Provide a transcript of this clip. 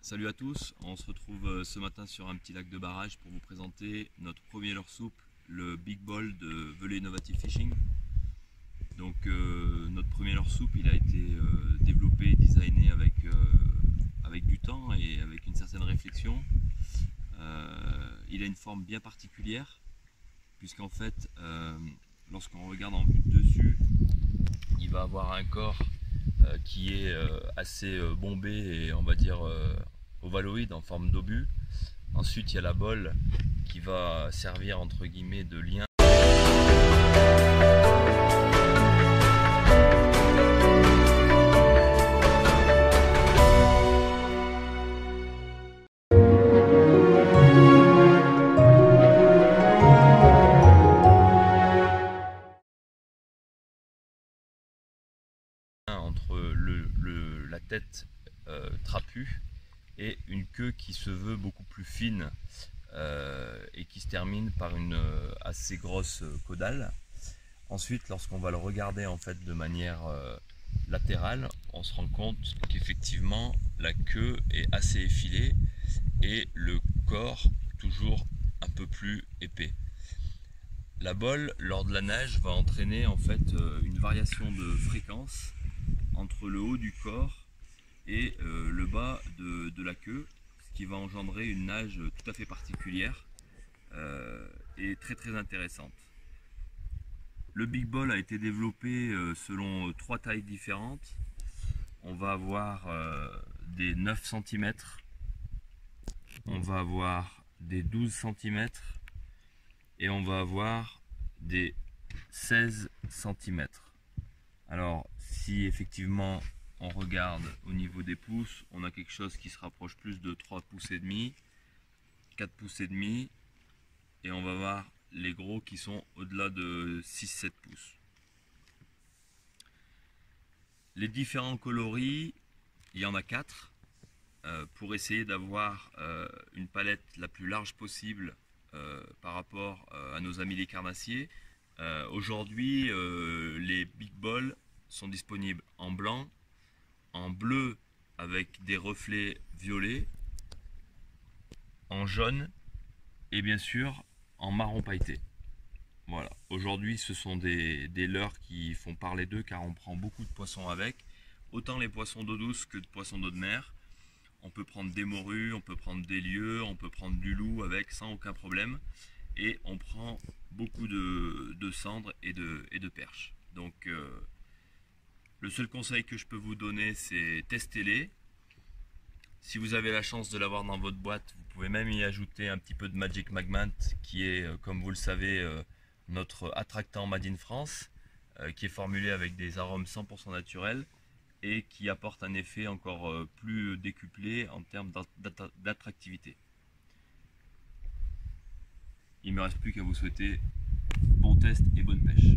Salut à tous, on se retrouve ce matin sur un petit lac de barrage pour vous présenter notre premier leurre souple, le Big Ball de Velay Innovative Fishing. Donc notre premier leurre souple, il a été développé et designé avec du temps et avec une certaine réflexion. Il a une forme bien particulière puisqu'en fait lorsqu'on regarde en vue de dessus, il va avoir un corps qui est assez bombé et on va dire ovaloïde en forme d'obus. Ensuite il y a la bolle qui va servir entre guillemets de lien entre la tête trapue et une queue qui se veut beaucoup plus fine et qui se termine par une assez grosse caudale. Ensuite, lorsqu'on va le regarder en fait de manière latérale, on se rend compte qu'effectivement la queue est assez effilée et le corps toujours un peu plus épais. La bolle lors de la nage va entraîner en fait une variation de fréquence entre le haut du corps et le bas de la queue, ce qui va engendrer une nage tout à fait particulière et très intéressante. Le Big Ball a été développé selon trois tailles différentes. On va avoir des 9 cm, on va avoir des 12 cm et on va avoir des 16 cm. Alors si effectivement on regarde au niveau des pouces, on a quelque chose qui se rapproche plus de 3 pouces et demi, 4 pouces et demi, et on va voir les gros qui sont au-delà de 6-7 pouces. Les différents coloris, il y en a 4 pour essayer d'avoir une palette la plus large possible par rapport à nos amis les carnassiers. Aujourd'hui, les Big Ball sont disponibles en blanc, en bleu avec des reflets violets, en jaune et bien sûr en marron pailleté. Voilà, aujourd'hui ce sont des leurres qui font parler d'eux car on prend beaucoup de poissons avec, autant les poissons d'eau douce que de poissons d'eau de mer. On peut prendre des morues, on peut prendre des lieux, on peut prendre du loup avec sans aucun problème, et on prend beaucoup de cendres et de perches. Donc le seul conseil que je peux vous donner, c'est testez-les. Si vous avez la chance de l'avoir dans votre boîte, vous pouvez même y ajouter un petit peu de Magic Magmant qui est, comme vous le savez, notre attractant Made in France, qui est formulé avec des arômes 100% naturels et qui apporte un effet encore plus décuplé en termes d'attractivité. Il ne me reste plus qu'à vous souhaiter bon test et bonne pêche.